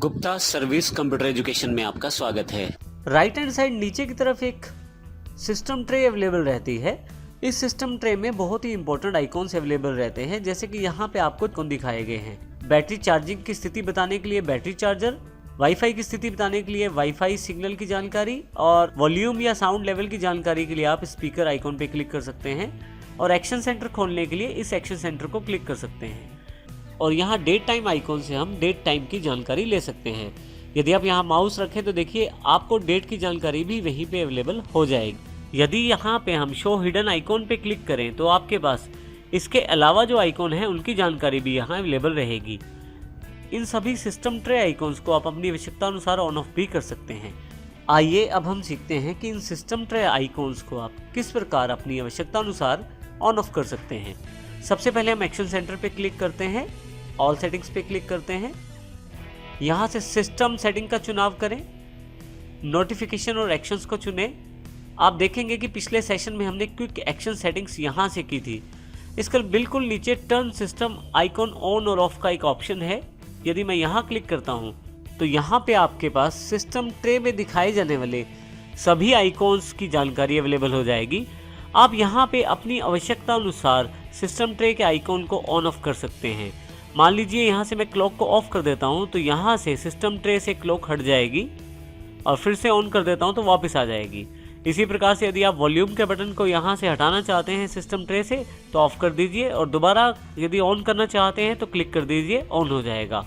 Gupta service computer education में आपका स्वागत है। राइट हैंड साइड नीचे की तरफ एक सिस्टम ट्रे अवेलेबल रहती है। इस सिस्टम ट्रे में बहुत ही इंपॉर्टेंट आइकॉन्स अवेलेबल रहते हैं, जैसे कि यहाँ पे आपको आइकॉन दिखाए गए हैं। बैटरी चार्जिंग की स्थिति बताने के लिए बैटरी चार्जर, वाईफाई की स्थिति बताने के लिए वाईफाई सिग्नल की जानकारी, और वॉल्यूम या साउंड लेवल की जानकारी के लिए आप स्पीकर आइकॉन पे क्लिक कर सकते हैं, और एक्शन सेंटर खोलने के लिए इस एक्शन सेंटर को क्लिक कर सकते हैं। और यहाँ डेट टाइम आइकॉन से हम डेट टाइम की जानकारी ले सकते हैं। यदि आप यहाँ माउस रखें तो देखिए आपको डेट की जानकारी भी वहीं पे अवेलेबल हो जाएगी। यदि यहाँ पे हम शो हिडन आइकॉन पे क्लिक करें तो आपके पास इसके अलावा जो आइकॉन है उनकी जानकारी भी यहाँ अवेलेबल रहेगी। इन सभी सिस्टम ट्रे आइकॉन्स को आप अपनी आवश्यकता अनुसार ऑन ऑफ भी कर सकते हैं। आइए अब हम सीखते हैं कि इन सिस्टम ट्रे आइकॉन्स को आप किस प्रकार अपनी आवश्यकता अनुसार ऑन ऑफ कर सकते हैं। सबसे पहले हम एक्शन सेंटर पे क्लिक करते हैं, ऑल सेटिंग्स पे क्लिक करते हैं। यहाँ से सिस्टम सेटिंग का चुनाव करें, नोटिफिकेशन और एक्शंस को चुनें। आप देखेंगे कि पिछले सेशन में हमने क्विक एक्शन सेटिंग्स यहाँ से की थी। इसके बिल्कुल नीचे टर्न सिस्टम आइकॉन ऑन और ऑफ का एक ऑप्शन है। यदि मैं यहाँ क्लिक करता हूँ तो यहाँ पे आपके पास सिस्टम ट्रे में दिखाए जाने वाले सभी आइकॉन्स की जानकारी अवेलेबल हो जाएगी। आप यहाँ पे अपनी आवश्यकता अनुसार सिस्टम ट्रे के आइकॉन को ऑन ऑफ कर सकते हैं। मान लीजिए यहाँ से मैं क्लॉक को ऑफ कर देता हूँ तो यहाँ से सिस्टम ट्रे से क्लॉक हट जाएगी, और फिर से ऑन कर देता हूँ तो वापस आ जाएगी। इसी प्रकार से यदि आप वॉल्यूम के बटन को यहाँ से हटाना चाहते हैं सिस्टम ट्रे से तो ऑफ कर दीजिए, और दोबारा यदि ऑन करना चाहते हैं तो क्लिक कर दीजिए, ऑन हो जाएगा।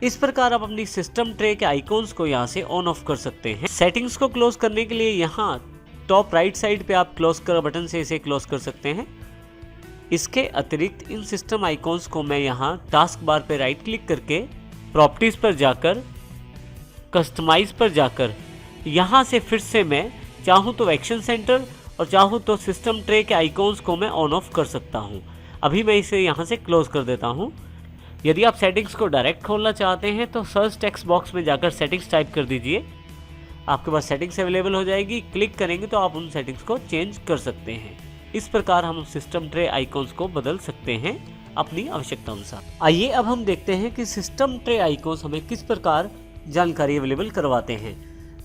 इस प्रकार आप अपनी सिस्टम ट्रे के आइकॉन्स को यहाँ से ऑन ऑफ कर सकते हैं। सेटिंग्स को क्लोज करने के लिए यहाँ टॉप राइट साइड पे आप क्लोज कर बटन से इसे क्लोज कर सकते हैं। इसके अतिरिक्त इन सिस्टम आइकॉन्स को मैं यहाँ टास्क बार पे राइट क्लिक करके प्रॉपर्टीज पर जाकर कस्टमाइज पर जाकर यहाँ से फिर से मैं चाहूँ तो एक्शन सेंटर और चाहूँ तो सिस्टम ट्रे के आइकॉन्स को मैं ऑन ऑफ कर सकता हूँ। अभी मैं इसे यहाँ से क्लोज कर देता हूँ। यदि आप सेटिंग्स को डायरेक्ट खोलना चाहते हैं तो सर्च टेक्स्ट बॉक्स में जाकर सेटिंग्स टाइप कर दीजिए, आपके पास सेटिंग्स अवेलेबल हो जाएगी। क्लिक करेंगे तो आप उन सेटिंग्स को चेंज कर सकते हैं। इस प्रकार हम सिस्टम ट्रे आइकॉन्स को बदल सकते हैं अपनी आवश्यकता अनुसार। आइए अब हम देखते हैं कि सिस्टम ट्रे आइकॉन्स हमें किस प्रकार जानकारी अवेलेबल करवाते हैं।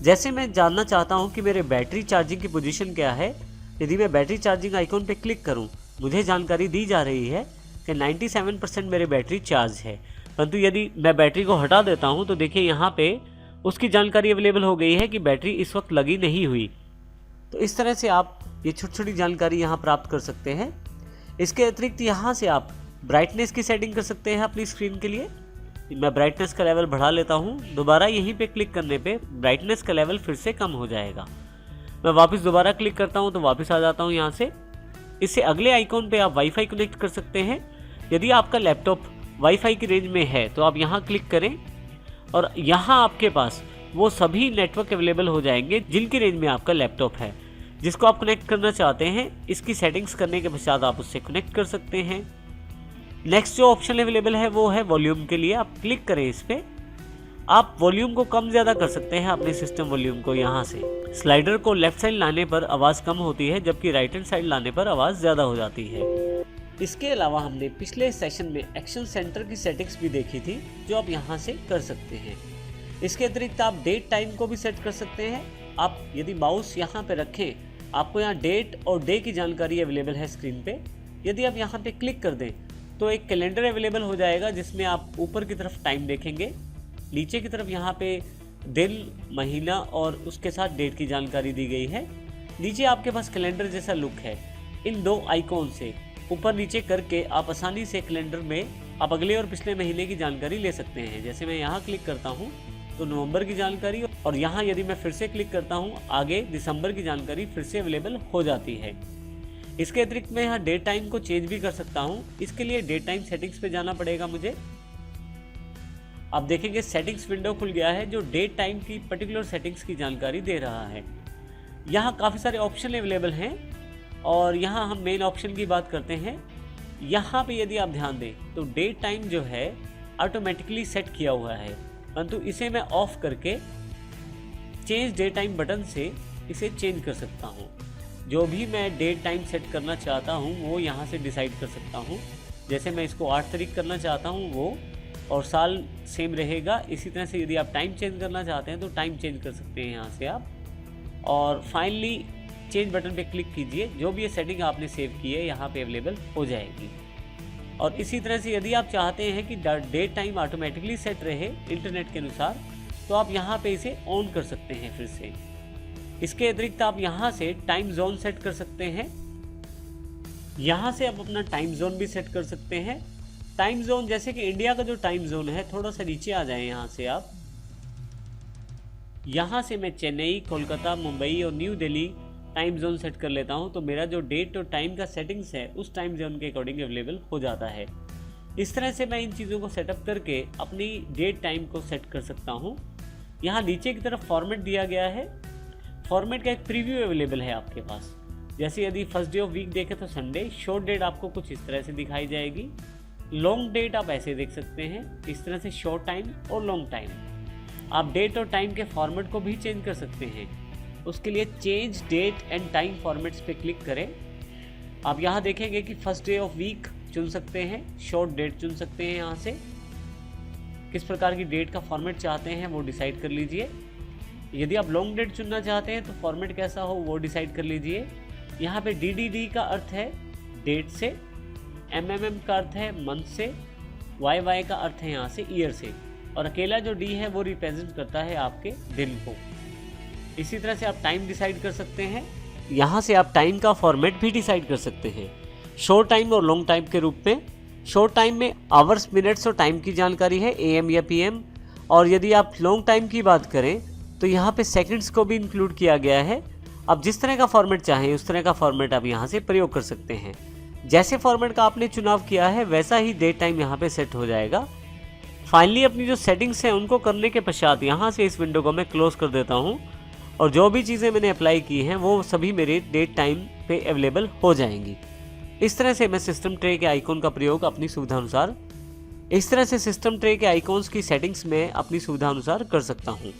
जैसे मैं जानना चाहता हूं कि मेरे बैटरी चार्जिंग की पोजीशन क्या है। यदि मैं बैटरी चार्जिंग आइकॉन पे क्लिक करूं, मुझे जानकारी दी जा रही है कि 97% मेरी बैटरी चार्ज है। परंतु यदि मैं बैटरी को हटा देता हूं तो देखिए यहाँ पे उसकी जानकारी अवेलेबल हो गई है कि बैटरी इस वक्त लगी नहीं हुई। तो इस तरह से आप ये छोटी छोटी जानकारी यहाँ प्राप्त कर सकते हैं। इसके अतिरिक्त यहाँ से आप ब्राइटनेस की सेटिंग कर सकते हैं अपनी स्क्रीन के लिए। मैं ब्राइटनेस का लेवल बढ़ा लेता हूँ, दोबारा यहीं पे क्लिक करने पे ब्राइटनेस का लेवल फिर से कम हो जाएगा। मैं वापस दोबारा क्लिक करता हूँ तो वापस आ जाता हूँ यहाँ से। इससे अगले आइकॉन पे आप वाईफाई कनेक्ट कर सकते हैं। यदि आपका लैपटॉप वाईफाई की रेंज में है तो आप यहाँ क्लिक करें, और यहाँ आपके पास वो सभी नेटवर्क अवेलेबल हो जाएंगे जिनकी रेंज में आपका लैपटॉप है। जिसको आप कनेक्ट करना चाहते हैं, इसकी सेटिंग्स करने के पश्चात आप उससे कनेक्ट कर सकते हैं। नेक्स्ट जो ऑप्शन अवेलेबल है वो है वॉल्यूम के लिए। आप क्लिक करें इस पे, आप वॉल्यूम को कम ज़्यादा कर सकते हैं अपने सिस्टम वॉल्यूम को। यहाँ से स्लाइडर को लेफ्ट साइड लाने पर आवाज़ कम होती है, जबकि राइट हैंड साइड लाने पर आवाज़ ज़्यादा हो जाती है। इसके अलावा हमने पिछले सेशन में एक्शन सेंटर की सेटिंग्स भी देखी थी, जो आप यहाँ से कर सकते हैं। इसके अतिरिक्त आप डेट टाइम को भी सेट कर सकते हैं। आप यदि माउस यहाँ पे रखें, आपको यहाँ डेट और डे की जानकारी अवेलेबल है स्क्रीन पे। यदि आप यहाँ पे क्लिक कर दें तो एक कैलेंडर अवेलेबल हो जाएगा, जिसमें आप ऊपर की तरफ टाइम देखेंगे, नीचे की तरफ यहाँ पे दिन, महीना और उसके साथ डेट की जानकारी दी गई है। नीचे आपके पास कैलेंडर जैसा लुक है। इन दो आइकॉन से ऊपर नीचे करके आप आसानी से कैलेंडर में आप अगले और पिछले महीने की जानकारी ले सकते हैं। जैसे मैं यहाँ क्लिक करता हूँ तो नवंबर की जानकारी, और यहाँ यदि मैं फिर से क्लिक करता हूँ आगे दिसंबर की जानकारी फिर से अवेलेबल हो जाती है। इसके अतिरिक्त मैं यहाँ डेट टाइम को चेंज भी कर सकता हूँ। इसके लिए डेट टाइम सेटिंग्स पे जाना पड़ेगा मुझे। आप देखेंगे सेटिंग्स विंडो खुल गया है, जो डेट टाइम की पर्टिकुलर सेटिंग्स की जानकारी दे रहा है। यहाँ काफ़ी सारे ऑप्शन अवेलेबल हैं, और यहाँ हम मेन ऑप्शन की बात करते हैं। यहाँ पे यदि आप ध्यान दें तो डेट टाइम जो है ऑटोमेटिकली सेट किया हुआ है, परंतु इसे मैं ऑफ करके चेंज डेट टाइम बटन से इसे चेंज कर सकता हूँ। जो भी मैं डेट टाइम सेट करना चाहता हूँ वो यहाँ से डिसाइड कर सकता हूँ। जैसे मैं इसको 8 तारीख करना चाहता हूँ, वो और साल सेम रहेगा। इसी तरह से यदि आप टाइम चेंज करना चाहते हैं तो टाइम चेंज कर सकते हैं यहाँ से आप। और फाइनली चेंज बटन पे क्लिक कीजिए, जो भी ये सेटिंग आपने सेव की है यहाँ पे अवेलेबल हो जाएगी। और इसी तरह से यदि आप चाहते हैं कि डेट टाइम ऑटोमेटिकली सेट रहे इंटरनेट के अनुसार, तो आप यहाँ पे इसे ऑन कर सकते हैं फिर से। इसके अतिरिक्त आप यहाँ से टाइम जोन सेट कर सकते हैं। यहाँ से आप अपना टाइम जोन भी सेट कर सकते हैं। टाइम जोन जैसे कि इंडिया का जो टाइम जोन है, थोड़ा सा नीचे आ जाए यहाँ से आप। यहाँ से मैं चेन्नई, कोलकाता, मुंबई और new Delhi time zone set कर लेता हूँ, तो मेरा जो डेट और टाइम का सेटिंग्स है उस टाइम जोन के अकॉर्डिंग अवेलेबल हो जाता है। इस तरह से मैं इन चीज़ों को सेटअप करके अपनी डेट टाइम को सेट कर सकता हूँ। यहाँ नीचे की तरफ फॉर्मेट दिया गया है। फॉर्मेट का एक प्रीव्यू अवेलेबल है आपके पास। जैसे यदि फर्स्ट डे ऑफ वीक देखें तो संडे, शॉर्ट डेट आपको कुछ इस तरह से दिखाई जाएगी। लॉन्ग डेट आप ऐसे देख सकते हैं, इस तरह से शॉर्ट टाइम और लॉन्ग टाइम। आप डेट और टाइम के फॉर्मेट को भी चेंज कर सकते हैं। उसके लिए change date and time formats पे क्लिक करें। आप यहाँ देखेंगे कि फर्स्ट डे ऑफ वीक चुन सकते हैं, शॉर्ट डेट चुन सकते हैं। यहाँ से किस प्रकार की डेट का फॉर्मेट चाहते हैं वो डिसाइड कर लीजिए। यदि आप लॉन्ग डेट चुनना चाहते हैं तो फॉर्मेट कैसा हो वो डिसाइड कर लीजिए। यहाँ पे DDD का अर्थ है डेट से, MMM का अर्थ है मंथ से, YY का अर्थ है यहाँ से ईयर से, और अकेला जो D है वो रिप्रेजेंट करता है आपके दिन को। इसी तरह से आप टाइम डिसाइड कर सकते हैं। यहाँ से आप टाइम का फॉर्मेट भी डिसाइड कर सकते हैं, शॉर्ट टाइम और लॉन्ग टाइम के रूप में। शॉर्ट टाइम में आवर्स, मिनट्स और टाइम की जानकारी है, AM या PM। और यदि आप लॉन्ग टाइम की बात करें तो यहाँ पे सेकंड्स को भी इंक्लूड किया गया है। आप जिस तरह का फॉर्मेट चाहें उस तरह का फॉर्मेट आप यहाँ से प्रयोग कर सकते हैं। जैसे फॉर्मेट का आपने चुनाव किया है वैसा ही डेट टाइम यहाँ पे सेट हो जाएगा। फाइनली अपनी जो सेटिंग्स हैं उनको करने के पश्चात यहाँ से इस विंडो को मैं क्लोज कर देता हूँ, और जो भी चीज़ें मैंने अप्लाई की हैं वो सभी मेरे डेट टाइम पे अवेलेबल हो जाएंगी। इस तरह से मैं सिस्टम ट्रे के आइकॉन का प्रयोग अपनी सुविधा अनुसार, इस तरह से सिस्टम ट्रे के आइकॉन्स की सेटिंग्स में अपनी सुविधा अनुसार कर सकता हूँ।